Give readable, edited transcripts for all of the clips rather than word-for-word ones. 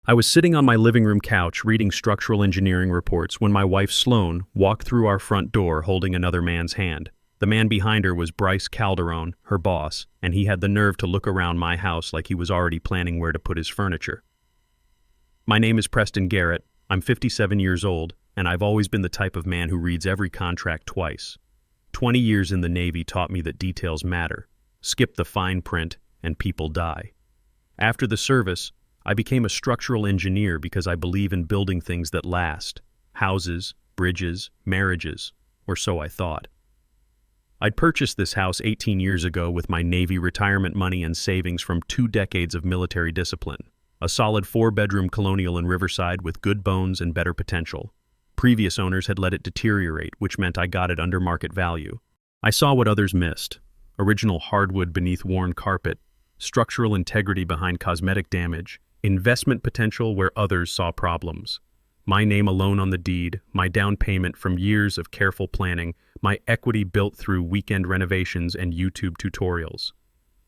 I was sitting on my living room couch reading structural engineering reports when my wife Sloan walked through our front door holding another man's hand. The man behind her was Bryce Calderon, her boss, and he had the nerve to look around my house like he was already planning where to put his furniture. My name is Preston Garrett. I'm 57 years old, and I've always been the type of man who reads every contract twice. 20 years in the Navy taught me that details matter. Skip the fine print, and people die. After the service, I became a structural engineer because I believe in building things that last. Houses, bridges, marriages, or so I thought. I'd purchased this house 18 years ago with my Navy retirement money and savings from 2 decades of military discipline. A solid 4-bedroom colonial in Riverside with good bones and better potential. Previous owners had let it deteriorate, which meant I got it under market value. I saw what others missed. Original hardwood beneath worn carpet, structural integrity behind cosmetic damage, investment potential where others saw problems. My name alone on the deed, my down payment from years of careful planning, my equity built through weekend renovations and YouTube tutorials.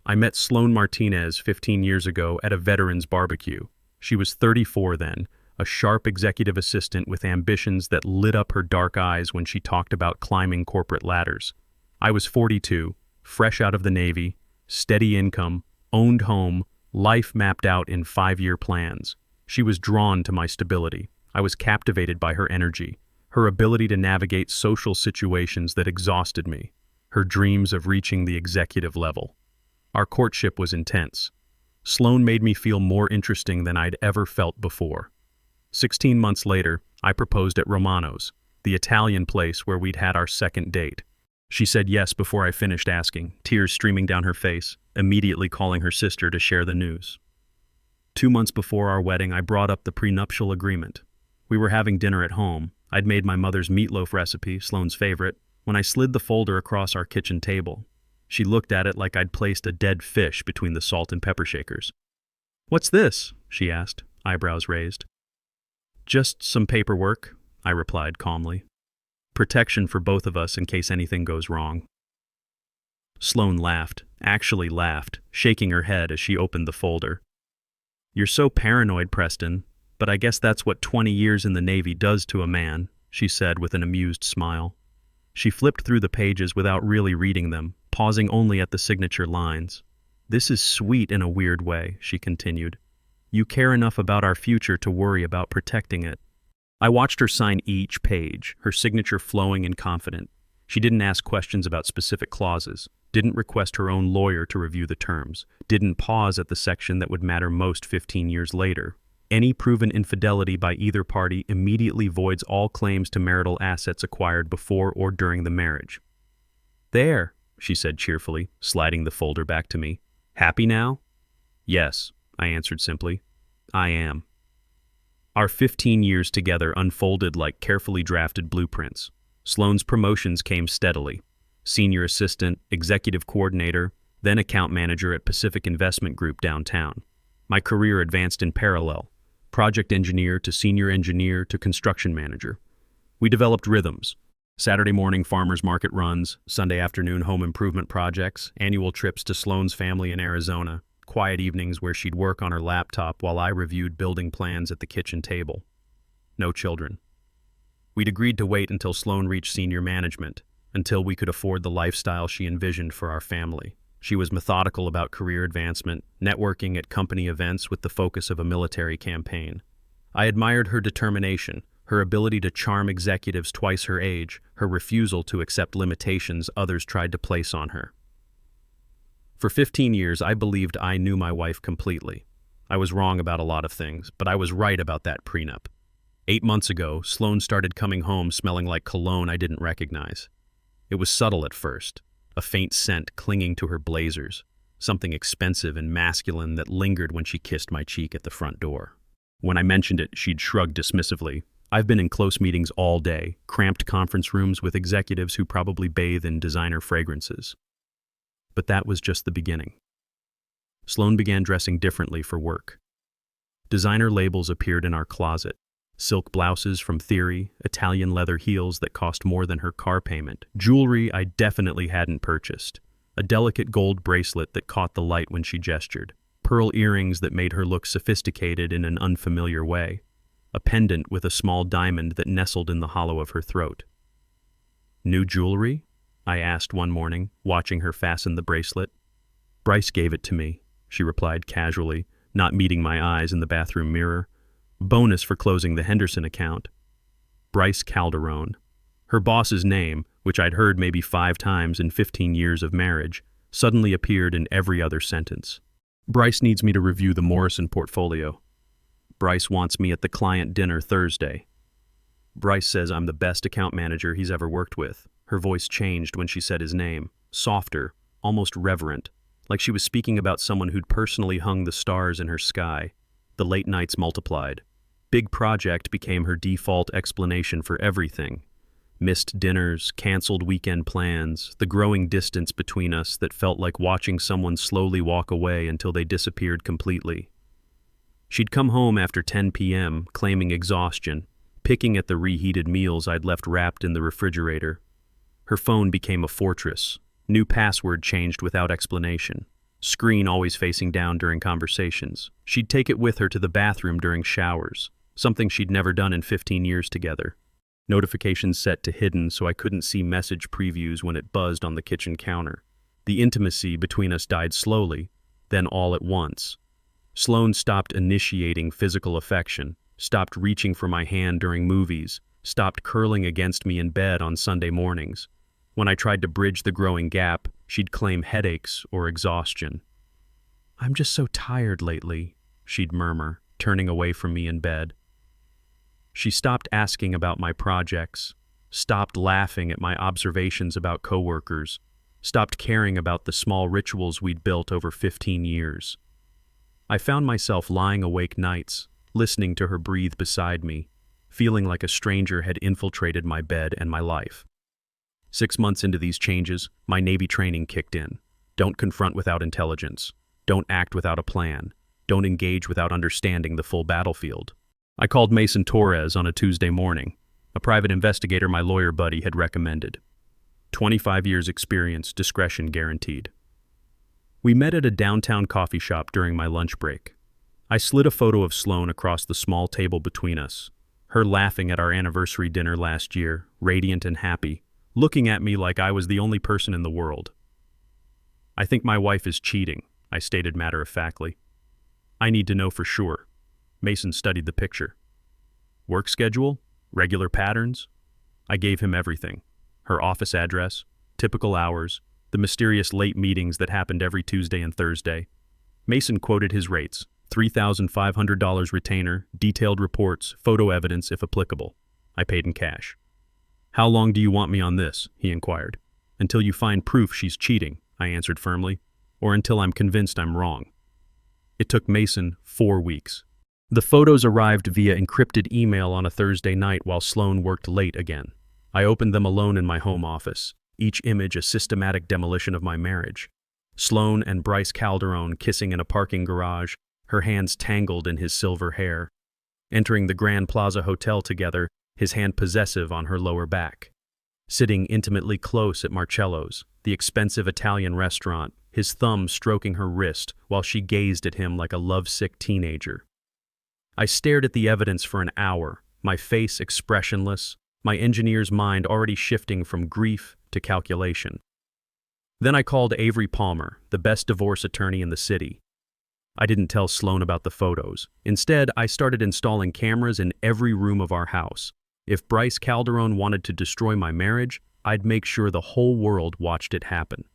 I met Sloan Martinez 15 years ago at a veterans barbecue. She was 34 then, a sharp executive assistant with ambitions that lit up her dark eyes when she talked about climbing corporate ladders. I was 42, fresh out of the Navy, steady income, owned home, life mapped out in 5-year plans. She was drawn to my stability. I was captivated by her energy, her ability to navigate social situations that exhausted me, her dreams of reaching the executive level. Our courtship was intense. Sloan made me feel more interesting than I'd ever felt before. 16 months later, I proposed at Romano's, the Italian place where we'd had our second date. She said yes before I finished asking, tears streaming down her face, immediately calling her sister to share the news. 2 months before our wedding, I brought up the prenuptial agreement. We were having dinner at home. I'd made my mother's meatloaf recipe, Sloan's favorite, when I slid the folder across our kitchen table. She looked at it like I'd placed a dead fish between the salt and pepper shakers. "What's this?" she asked, eyebrows raised. "Just some paperwork," I replied calmly. "Protection for both of us in case anything goes wrong." Sloan laughed, actually laughed, shaking her head as she opened the folder. "You're so paranoid, Preston, but I guess that's what 20 years in the Navy does to a man," she said with an amused smile. She flipped through the pages without really reading them, pausing only at the signature lines. "This is sweet in a weird way," she continued. "You care enough about our future to worry about protecting it." I watched her sign each page, her signature flowing and confident. She didn't ask questions about specific clauses, didn't request her own lawyer to review the terms, didn't pause at the section that would matter most 15 years later. Any proven infidelity by either party immediately voids all claims to marital assets acquired before or during the marriage. "There," she said cheerfully, sliding the folder back to me. "Happy now?" "Yes," I answered simply. "I am." Our 15 years together unfolded like carefully drafted blueprints. Sloan's promotions came steadily. Senior assistant, executive coordinator, then account manager at Pacific Investment Group downtown. My career advanced in parallel. Project engineer to senior engineer to construction manager. We developed rhythms. Saturday morning farmers market runs, Sunday afternoon home improvement projects, annual trips to Sloan's family in Arizona, quiet evenings where she'd work on her laptop while I reviewed building plans at the kitchen table. No children. We'd agreed to wait until Sloan reached senior management, until we could afford the lifestyle she envisioned for our family. She was methodical about career advancement, networking at company events with the focus of a military campaign. I admired her determination, her ability to charm executives twice her age, her refusal to accept limitations others tried to place on her. For 15 years, I believed I knew my wife completely. I was wrong about a lot of things, but I was right about that prenup. 8 months ago, Sloan started coming home smelling like cologne I didn't recognize. It was subtle at first. A faint scent clinging to her blazers, something expensive and masculine that lingered when she kissed my cheek at the front door. When I mentioned it, she'd shrug dismissively. I've been in close meetings all day, cramped conference rooms with executives who probably bathe in designer fragrances. But that was just the beginning. Sloan began dressing differently for work. Designer labels appeared in our closet. Silk blouses from Theory, Italian leather heels that cost more than her car payment, jewelry I definitely hadn't purchased, a delicate gold bracelet that caught the light when she gestured. pearl earrings that made her look sophisticated in an unfamiliar way, a pendant with a small diamond that nestled in the hollow of her throat. "New jewelry?" I asked one morning, watching her fasten the bracelet. "Bryce gave it to me," she replied casually, not meeting my eyes in the bathroom mirror. "Bonus for closing the Henderson account." Bryce Calderon. Her boss's name, which I'd heard maybe 5 times in 15 years of marriage, suddenly appeared in every other sentence. "Bryce needs me to review the Morrison portfolio. Bryce wants me at the client dinner Thursday. Bryce says I'm the best account manager he's ever worked with." Her voice changed when she said his name, softer, almost reverent, like she was speaking about someone who'd personally hung the stars in her sky. The late nights multiplied. Big project became her default explanation for everything. Missed dinners, canceled weekend plans, the growing distance between us that felt like watching someone slowly walk away until they disappeared completely. She'd come home after 10 p.m., claiming exhaustion, picking at the reheated meals I'd left wrapped in the refrigerator. Her phone became a fortress. New password changed without explanation. Screen always facing down during conversations. She'd take it with her to the bathroom during showers, something she'd never done in 15 years together. Notifications set to hidden so I couldn't see message previews when it buzzed on the kitchen counter. The intimacy between us died slowly, then all at once. Sloane stopped initiating physical affection, stopped reaching for my hand during movies, stopped curling against me in bed on Sunday mornings. When I tried to bridge the growing gap, she'd claim headaches or exhaustion. "I'm just so tired lately," she'd murmur, turning away from me in bed. She stopped asking about my projects, stopped laughing at my observations about coworkers, stopped caring about the small rituals we'd built over 15 years. I found myself lying awake nights, listening to her breathe beside me, feeling like a stranger had infiltrated my bed and my life. 6 months into these changes, my Navy training kicked in. Don't confront without intelligence. Don't act without a plan. Don't engage without understanding the full battlefield. I called Mason Torres on a Tuesday morning, a private investigator my lawyer buddy had recommended. 25 years experience, discretion guaranteed. We met at a downtown coffee shop during my lunch break. I slid a photo of Sloane across the small table between us, her laughing at our anniversary dinner last year, radiant and happy, looking at me like I was the only person in the world. "I think my wife is cheating," I stated matter-of-factly. "I need to know for sure." Mason studied the picture. "Work schedule? Regular patterns?" I gave him everything. Her office address, typical hours, the mysterious late meetings that happened every Tuesday and Thursday. Mason quoted his rates: $3,500 retainer, detailed reports, photo evidence if applicable. I paid in cash. "How long do you want me on this?" he inquired. "Until you find proof she's cheating," I answered firmly, "or until I'm convinced I'm wrong." It took Mason 4 weeks. The photos arrived via encrypted email on a Thursday night while Sloane worked late again. I opened them alone in my home office, each image a systematic demolition of my marriage. Sloane and Bryce Calderon kissing in a parking garage, her hands tangled in his silver hair. Entering the Grand Plaza Hotel together, his hand possessive on her lower back. Sitting intimately close at Marcello's, the expensive Italian restaurant, his thumb stroking her wrist while she gazed at him like a lovesick teenager. I stared at the evidence for an hour, my face expressionless, my engineer's mind already shifting from grief to calculation. Then I called Avery Palmer, the best divorce attorney in the city. I didn't tell Sloane about the photos. Instead, I started installing cameras in every room of our house. If Bryce Calderon wanted to destroy my marriage, I'd make sure the whole world watched it happen.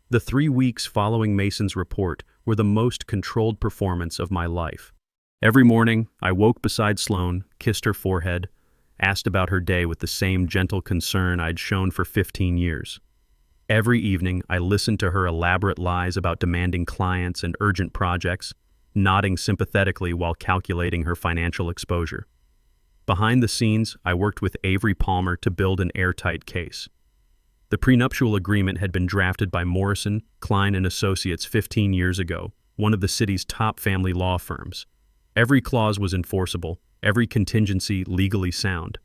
The 3 weeks following Mason's report were the most controlled performance of my life. Every morning, I woke beside Sloane, kissed her forehead, asked about her day with the same gentle concern I'd shown for 15 years. Every evening, I listened to her elaborate lies about demanding clients and urgent projects, nodding sympathetically while calculating her financial exposure. Behind the scenes, I worked with Avery Palmer to build an airtight case. The prenuptial agreement had been drafted by Morrison, Klein & Associates 15 years ago, one of the city's top family law firms. Every clause was enforceable, every contingency legally sound.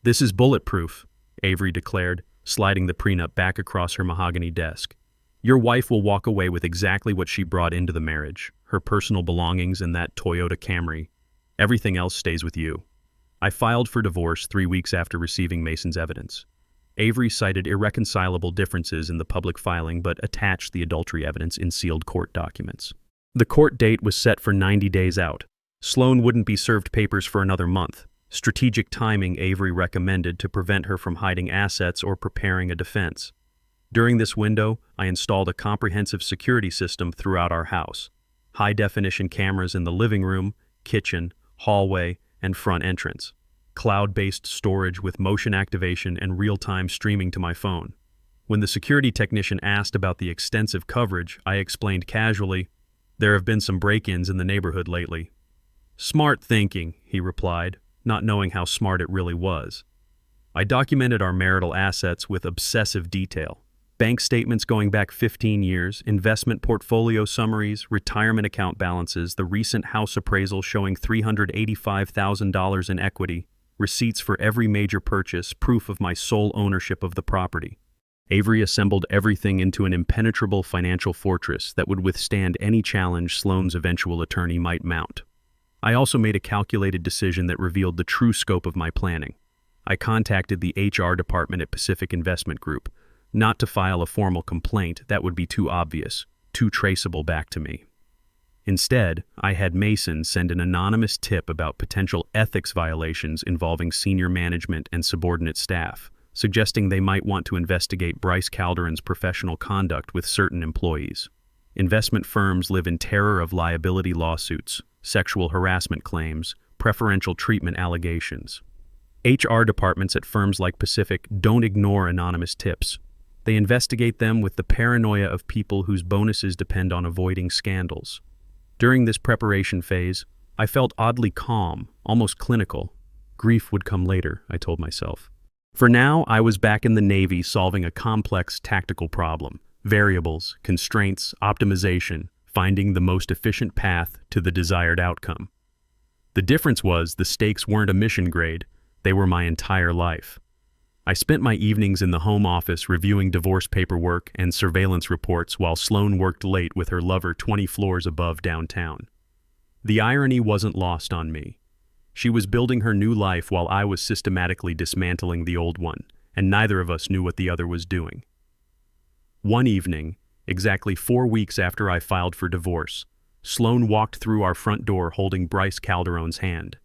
"This is bulletproof," Avery declared, sliding the prenup back across her mahogany desk. Your wife will walk away with exactly what she brought into the marriage, her personal belongings and that Toyota Camry. Everything else stays with you. I filed for divorce 3 weeks after receiving Mason's evidence. Avery cited irreconcilable differences in the public filing but attached the adultery evidence in sealed court documents. The court date was set for 90 days out. Sloan wouldn't be served papers for another month. Strategic timing, Avery recommended, to prevent her from hiding assets or preparing a defense. During this window, I installed a comprehensive security system throughout our house. High-definition cameras in the living room, kitchen, hallway, and front entrance. Cloud-based storage with motion activation and real-time streaming to my phone. When the security technician asked about the extensive coverage, I explained casually, "There have been some break-ins in the neighborhood lately." "Smart thinking," he replied, not knowing how smart it really was. I documented our marital assets with obsessive detail. Bank statements going back 15 years, investment portfolio summaries, retirement account balances, the recent house appraisal showing $385,000 in equity, receipts for every major purchase, proof of my sole ownership of the property. Avery assembled everything into an impenetrable financial fortress that would withstand any challenge Sloan's eventual attorney might mount. I also made a calculated decision that revealed the true scope of my planning. I contacted the HR department at Pacific Investment Group, not to file a formal complaint, that would be too obvious, too traceable back to me. Instead, I had Mason send an anonymous tip about potential ethics violations involving senior management and subordinate staff, suggesting they might want to investigate Bryce Calderon's professional conduct with certain employees. Investment firms live in terror of liability lawsuits, sexual harassment claims, preferential treatment allegations. HR departments at firms like Pacific don't ignore anonymous tips. They investigate them with the paranoia of people whose bonuses depend on avoiding scandals. During this preparation phase, I felt oddly calm, almost clinical. Grief would come later, I told myself. For now, I was back in the Navy solving a complex tactical problem. Variables, constraints, optimization, finding the most efficient path to the desired outcome. The difference was the stakes weren't a mission grade, they were my entire life. I spent my evenings in the home office reviewing divorce paperwork and surveillance reports while Sloan worked late with her lover 20 floors above downtown. The irony wasn't lost on me. She was building her new life while I was systematically dismantling the old one, and neither of us knew what the other was doing. One evening, exactly 4 weeks after I filed for divorce, Sloan walked through our front door holding Bryce Calderon's hand.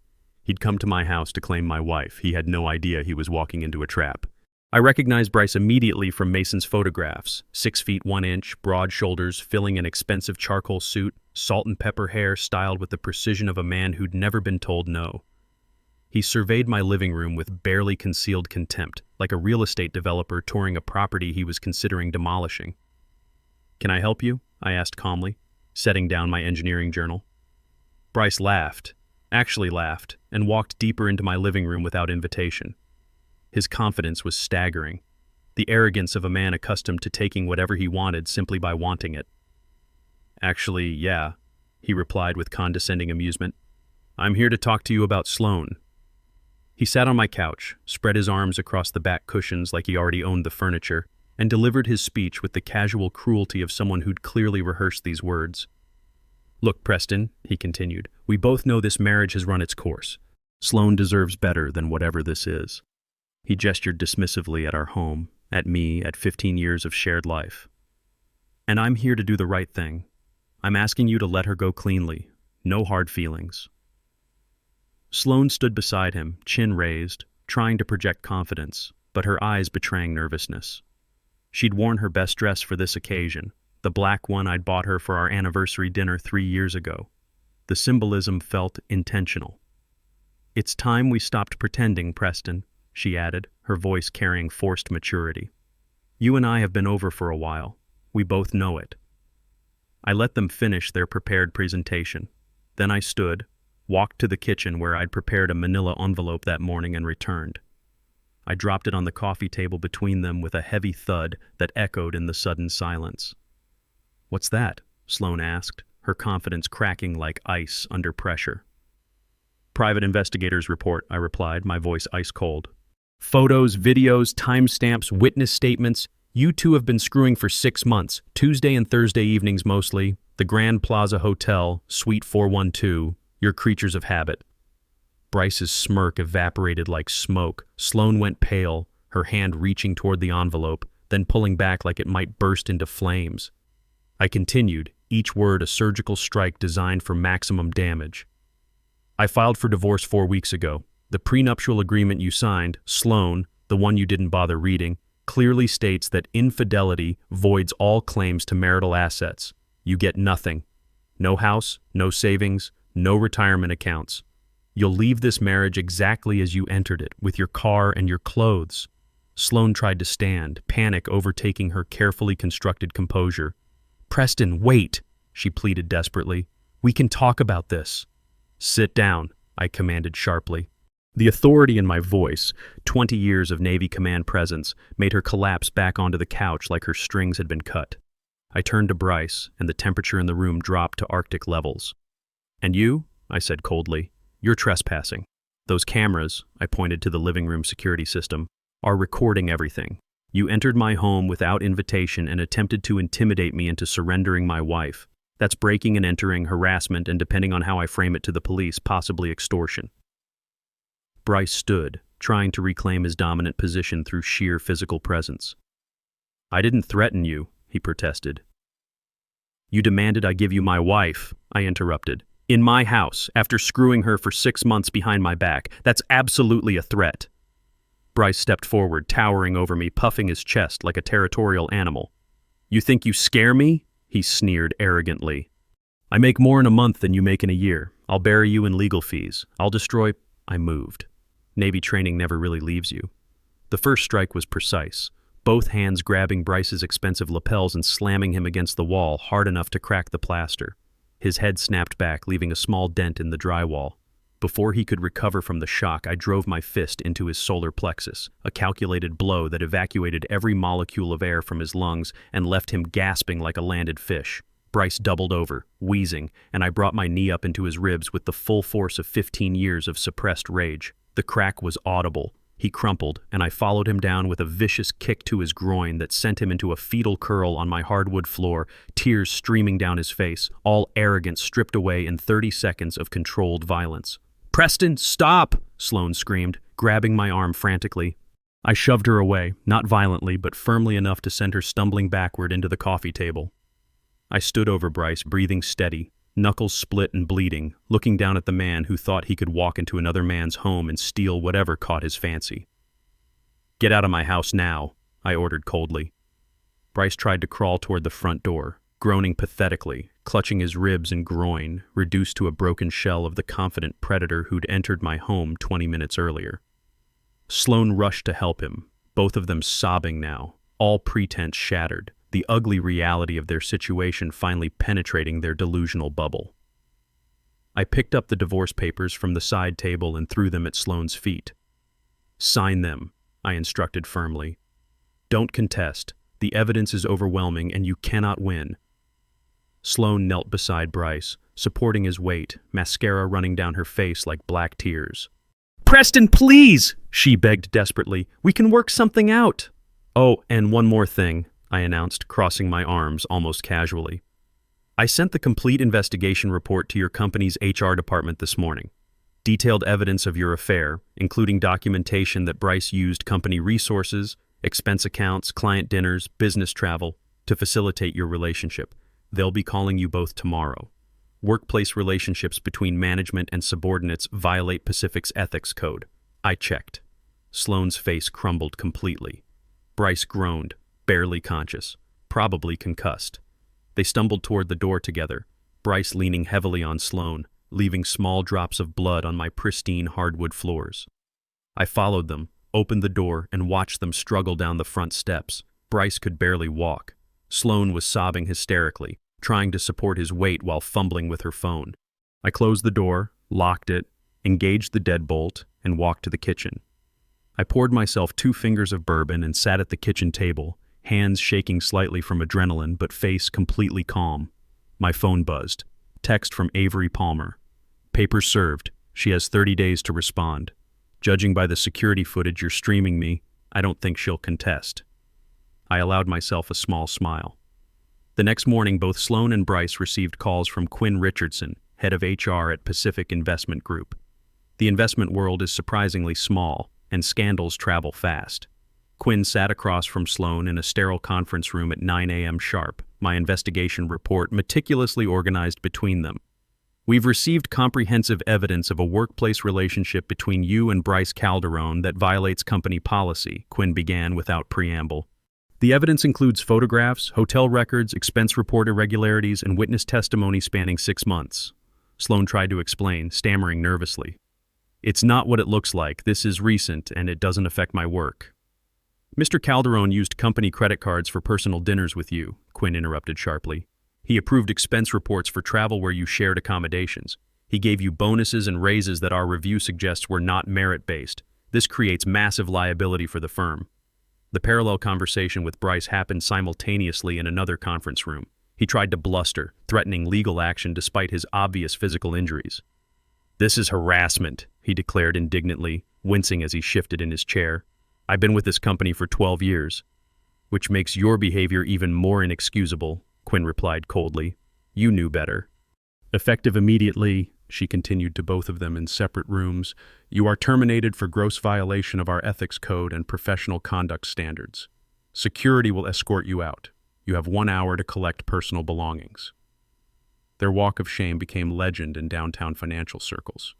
He'd come to my house to claim my wife. He had no idea he was walking into a trap. I recognized Bryce immediately from Mason's photographs. 6 feet 1 inch, broad shoulders, filling an expensive charcoal suit, salt and pepper hair styled with the precision of a man who'd never been told no. He surveyed my living room with barely concealed contempt, like a real estate developer touring a property he was considering demolishing. "Can I help you?" I asked calmly, setting down my engineering journal. Bryce laughed, and walked deeper into my living room without invitation. His confidence was staggering, the arrogance of a man accustomed to taking whatever he wanted simply by wanting it. "Actually, yeah," he replied with condescending amusement. "I'm here to talk to you about Sloan." He sat on my couch, spread his arms across the back cushions like he already owned the furniture, and delivered his speech with the casual cruelty of someone who'd clearly rehearsed these words. "Look, Preston," he continued, "we both know this marriage has run its course. Sloan deserves better than whatever this is." He gestured dismissively at our home, at me, at 15 years of shared life. "And I'm here to do the right thing. I'm asking you to let her go cleanly. No hard feelings." Sloan stood beside him, chin raised, trying to project confidence, but her eyes betraying nervousness. She'd worn her best dress for this occasion, the black one I'd bought her for our anniversary dinner 3 years ago. The symbolism felt intentional. "It's time we stopped pretending, Preston," she added, her voice carrying forced maturity. "You and I have been over for a while. We both know it." I let them finish their prepared presentation. Then I stood, walked to the kitchen where I'd prepared a manila envelope that morning and returned. I dropped it on the coffee table between them with a heavy thud that echoed in the sudden silence. "What's that?" Sloan asked, her confidence cracking like ice under pressure. "Private investigator's report," I replied, my voice ice cold. "Photos, videos, timestamps, witness statements, You two have been screwing for 6 months, Tuesday and Thursday evenings mostly, the Grand Plaza Hotel, Suite 412, you're creatures of habit. Bryce's smirk evaporated like smoke. Sloane went pale, her hand reaching toward the envelope, then pulling back like it might burst into flames. I continued, each word a surgical strike designed for maximum damage. I filed for divorce 4 weeks ago. The prenuptial agreement you signed, Sloane, the one you didn't bother reading, clearly states that infidelity voids all claims to marital assets. You get nothing. No house, no savings, no retirement accounts. You'll leave this marriage exactly as you entered it, with your car and your clothes. Sloane tried to stand, panic overtaking her carefully constructed composure. Preston, wait, she pleaded desperately. We can talk about this. Sit down, I commanded sharply. The authority in my voice, 20 years of Navy command presence, made her collapse back onto the couch like her strings had been cut. I turned to Bryce, and the temperature in the room dropped to Arctic levels. And you, I said coldly, you're trespassing. Those cameras, I pointed to the living room security system, are recording everything. You entered my home without invitation and attempted to intimidate me into surrendering my wife. That's breaking and entering, harassment, and depending on how I frame it to the police, possibly extortion. Bryce stood, trying to reclaim his dominant position through sheer physical presence. I didn't threaten you, he protested. You demanded I give you my wife, I interrupted. In my house, after screwing her for 6 months behind my back. That's absolutely a threat. Bryce stepped forward, towering over me, puffing his chest like a territorial animal. You think you scare me? He sneered arrogantly. I make more in a month than you make in a year. I'll bury you in legal fees. I'll destroy... I moved. Navy training never really leaves you. The first strike was precise, both hands grabbing Bryce's expensive lapels and slamming him against the wall hard enough to crack the plaster. His head snapped back, leaving a small dent in the drywall. Before he could recover from the shock, I drove my fist into his solar plexus, a calculated blow that evacuated every molecule of air from his lungs and left him gasping like a landed fish. Bryce doubled over, wheezing, and I brought my knee up into his ribs with the full force of 15 years of suppressed rage. The crack was audible. He crumpled, and I followed him down with a vicious kick to his groin that sent him into a fetal curl on my hardwood floor, tears streaming down his face, all arrogance stripped away in 30 seconds of controlled violence. Preston, stop! Sloane screamed, grabbing my arm frantically. I shoved her away, not violently, but firmly enough to send her stumbling backward into the coffee table. I stood over Bryce, breathing steady, knuckles split and bleeding, looking down at the man who thought he could walk into another man's home and steal whatever caught his fancy. Get out of my house now, I ordered coldly. Bryce tried to crawl toward the front door, groaning pathetically, clutching his ribs and groin, reduced to a broken shell of the confident predator who'd entered my home 20 minutes earlier. Sloane rushed to help him, both of them sobbing now, all pretense shattered, the ugly reality of their situation finally penetrating their delusional bubble. I picked up the divorce papers from the side table and threw them at Sloane's feet. Sign them, I instructed firmly. Don't contest. The evidence is overwhelming and you cannot win. Sloane knelt beside Bryce, supporting his weight, mascara running down her face like black tears. Preston, please! She begged desperately. We can work something out. Oh, and one more thing, I announced, crossing my arms almost casually. I sent the complete investigation report to your company's HR department this morning. Detailed evidence of your affair, including documentation that Bryce used company resources, expense accounts, client dinners, business travel, to facilitate your relationship. They'll be calling you both tomorrow. Workplace relationships between management and subordinates violate Pacific's ethics code. I checked. Sloane's face crumbled completely. Bryce groaned, barely conscious, probably concussed. They stumbled toward the door together, Bryce leaning heavily on Sloane, leaving small drops of blood on my pristine hardwood floors. I followed them, opened the door, and watched them struggle down the front steps. Bryce could barely walk. Sloane was sobbing hysterically, trying to support his weight while fumbling with her phone. I closed the door, locked it, engaged the deadbolt, and walked to the kitchen. I poured myself 2 fingers of bourbon and sat at the kitchen table, hands shaking slightly from adrenaline but face completely calm. My phone buzzed. Text from Avery Palmer. Papers served. She has 30 days to respond. Judging by the security footage you're streaming me, I don't think she'll contest. I allowed myself a small smile. The next morning, both Sloan and Bryce received calls from Quinn Richardson, head of HR at Pacific Investment Group. The investment world is surprisingly small, and scandals travel fast. Quinn sat across from Sloan in a sterile conference room at 9 a.m. sharp, my investigation report meticulously organized between them. "We've received comprehensive evidence of a workplace relationship between you and Bryce Calderon that violates company policy," Quinn began without preamble. "The evidence includes photographs, hotel records, expense report irregularities, and witness testimony spanning 6 months." Sloan tried to explain, stammering nervously. "It's not what it looks like. This is recent, and it doesn't affect my work." "Mr. Calderon used company credit cards for personal dinners with you," Quinn interrupted sharply. "He approved expense reports for travel where you shared accommodations. He gave you bonuses and raises that our review suggests were not merit-based. This creates massive liability for the firm." The parallel conversation with Bryce happened simultaneously in another conference room. He tried to bluster, threatening legal action despite his obvious physical injuries. "This is harassment," he declared indignantly, wincing as he shifted in his chair. "I've been with this company for 12 years. "Which makes your behavior even more inexcusable," Quinn replied coldly. "You knew better." "Effective immediately," she continued to both of them in separate rooms, "you are terminated for gross violation of our ethics code and professional conduct standards. Security will escort you out. You have 1 hour to collect personal belongings." Their walk of shame became legend in downtown financial circles.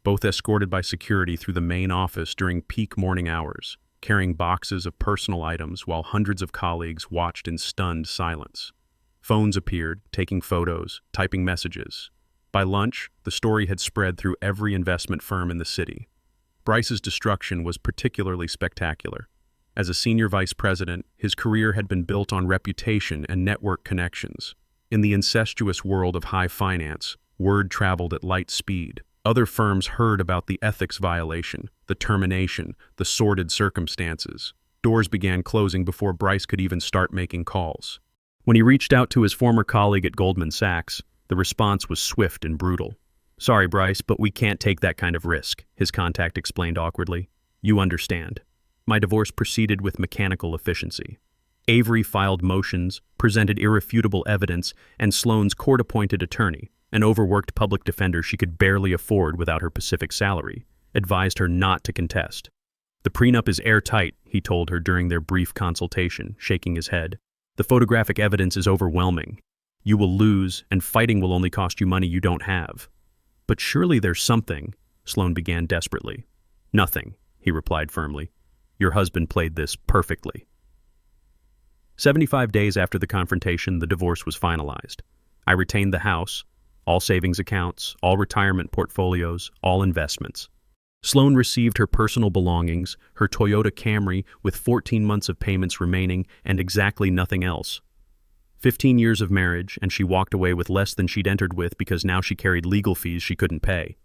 Both escorted by security through the main office during peak morning hours, carrying boxes of personal items while hundreds of colleagues watched in stunned silence. Phones appeared, taking photos, typing messages. By lunch, the story had spread through every investment firm in the city. Bryce's destruction was particularly spectacular. As a senior vice president, his career had been built on reputation and network connections. In the incestuous world of high finance, word traveled at light speed. Other firms heard about the ethics violation, the termination, the sordid circumstances. Doors began closing before Bryce could even start making calls. When he reached out to his former colleague at Goldman Sachs, the response was swift and brutal. "Sorry, Bryce, but we can't take that kind of risk," his contact explained awkwardly. "You understand." My divorce proceeded with mechanical efficiency. Avery filed motions, presented irrefutable evidence, and Sloan's court-appointed attorney, an overworked public defender she could barely afford without her Pacific salary, advised her not to contest. "The prenup is airtight," he told her during their brief consultation, shaking his head. "The photographic evidence is overwhelming. You will lose, and fighting will only cost you money you don't have." "But surely there's something," Sloan began desperately. "Nothing," he replied firmly. "Your husband played this perfectly." 75 days after the confrontation, the divorce was finalized. I retained the house, all savings accounts, all retirement portfolios, all investments. Sloan received her personal belongings, her Toyota Camry with 14 months of payments remaining and exactly nothing else. 15 years of marriage, and she walked away with less than she'd entered with because now she carried legal fees she couldn't pay.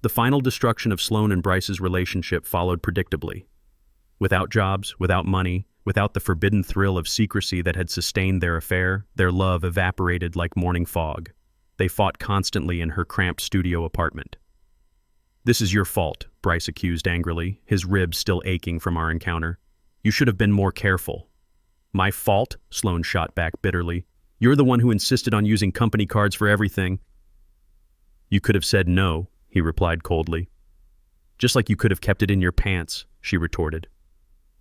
The final destruction of Sloan and Bryce's relationship followed predictably. Without jobs, without money, without the forbidden thrill of secrecy that had sustained their affair, their love evaporated like morning fog. They fought constantly in her cramped studio apartment. "This is your fault," Bryce accused angrily, his ribs still aching from our encounter. "You should have been more careful." "My fault?" Sloan shot back bitterly. "You're the one who insisted on using company cards for everything." "You could have said no," he replied coldly. "Just like you could have kept it in your pants," she retorted.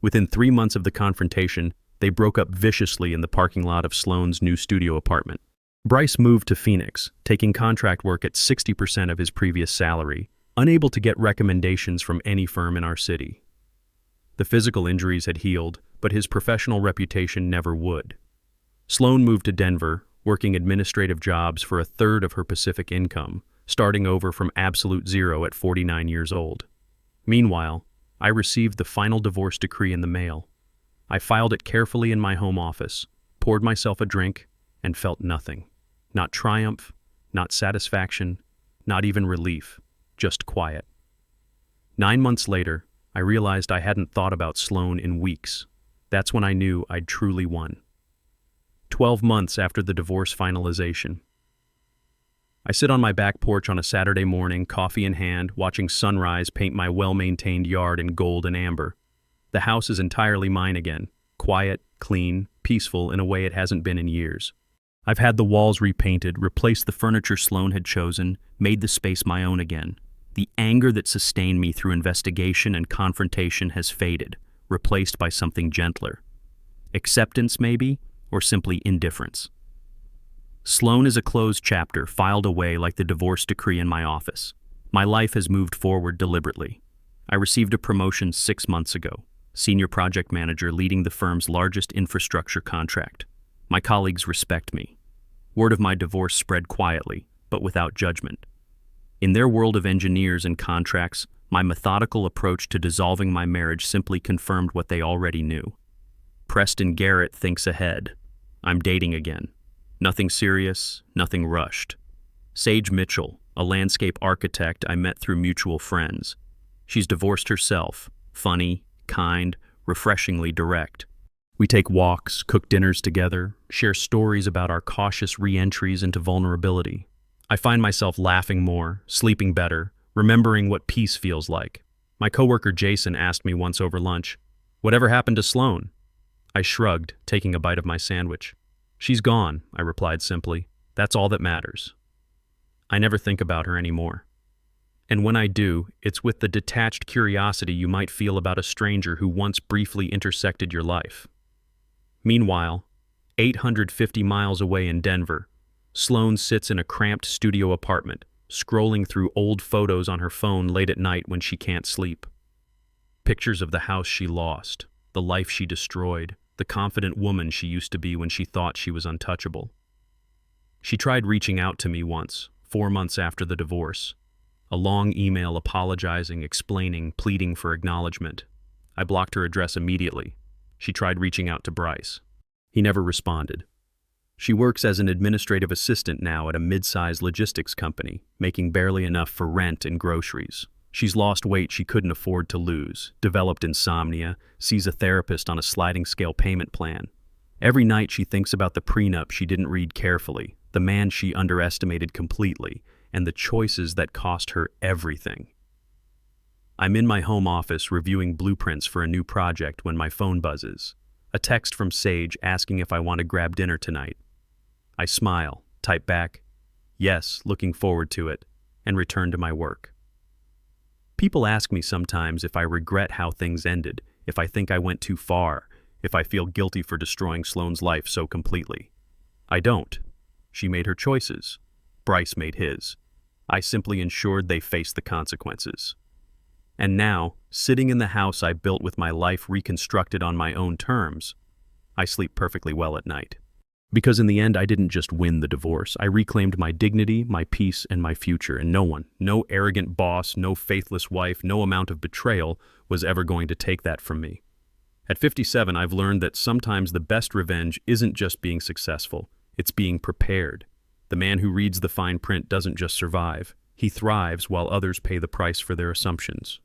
Within 3 months of the confrontation, they broke up viciously in the parking lot of Sloan's new studio apartment. Bryce moved to Phoenix, taking contract work at 60% of his previous salary, unable to get recommendations from any firm in our city. The physical injuries had healed, but his professional reputation never would. Sloan moved to Denver, working administrative jobs for a third of her Pacific income, starting over from absolute zero at 49 years old. Meanwhile, I received the final divorce decree in the mail. I filed it carefully in my home office, poured myself a drink, and felt nothing. Not triumph, not satisfaction, not even relief, just quiet. 9 months later, I realized I hadn't thought about Sloan in weeks. That's when I knew I'd truly won. 12 months after the divorce finalization. I sit on my back porch on a Saturday morning, coffee in hand, watching sunrise paint my well-maintained yard in gold and amber. The house is entirely mine again, quiet, clean, peaceful in a way it hasn't been in years. I've had the walls repainted, replaced the furniture Sloan had chosen, made the space my own again. The anger that sustained me through investigation and confrontation has faded, replaced by something gentler. Acceptance, maybe, or simply indifference. Sloan is a closed chapter, filed away like the divorce decree in my office. My life has moved forward deliberately. I received a promotion 6 months ago, senior project manager leading the firm's largest infrastructure contract. My colleagues respect me. Word of my divorce spread quietly, but without judgment. In their world of engineers and contracts, my methodical approach to dissolving my marriage simply confirmed what they already knew. Preston Garrett thinks ahead. I'm dating again. Nothing serious, nothing rushed. Sage Mitchell, a landscape architect I met through mutual friends. She's divorced herself, funny, kind, refreshingly direct. We take walks, cook dinners together, share stories about our cautious re-entries into vulnerability. I find myself laughing more, sleeping better, remembering what peace feels like. My coworker Jason asked me once over lunch, "Whatever happened to Sloan?" I shrugged, taking a bite of my sandwich. "She's gone," I replied simply. "That's all that matters." I never think about her anymore. And when I do, it's with the detached curiosity you might feel about a stranger who once briefly intersected your life. Meanwhile, 850 miles away in Denver, Sloan sits in a cramped studio apartment, scrolling through old photos on her phone late at night when she can't sleep. Pictures of the house she lost, the life she destroyed, the confident woman she used to be when she thought she was untouchable. She tried reaching out to me once, 4 months after the divorce. A long email apologizing, explaining, pleading for acknowledgement. I blocked her address immediately. She tried reaching out to Bryce. He never responded. She works as an administrative assistant now at a mid-sized logistics company, making barely enough for rent and groceries. She's lost weight she couldn't afford to lose, developed insomnia, sees a therapist on a sliding scale payment plan. Every night she thinks about the prenup she didn't read carefully, the man she underestimated completely, and the choices that cost her everything. I'm in my home office reviewing blueprints for a new project when my phone buzzes. A text from Sage asking if I want to grab dinner tonight. I smile, type back, "Yes, looking forward to it," and return to my work. People ask me sometimes if I regret how things ended, if I think I went too far, if I feel guilty for destroying Sloan's life so completely. I don't. She made her choices. Bryce made his. I simply ensured they faced the consequences. And now, sitting in the house I built with my life reconstructed on my own terms, I sleep perfectly well at night. Because in the end, I didn't just win the divorce. I reclaimed my dignity, my peace, and my future, and no one, no arrogant boss, no faithless wife, no amount of betrayal was ever going to take that from me. At 57, I've learned that sometimes the best revenge isn't just being successful, it's being prepared. The man who reads the fine print doesn't just survive, he thrives while others pay the price for their assumptions.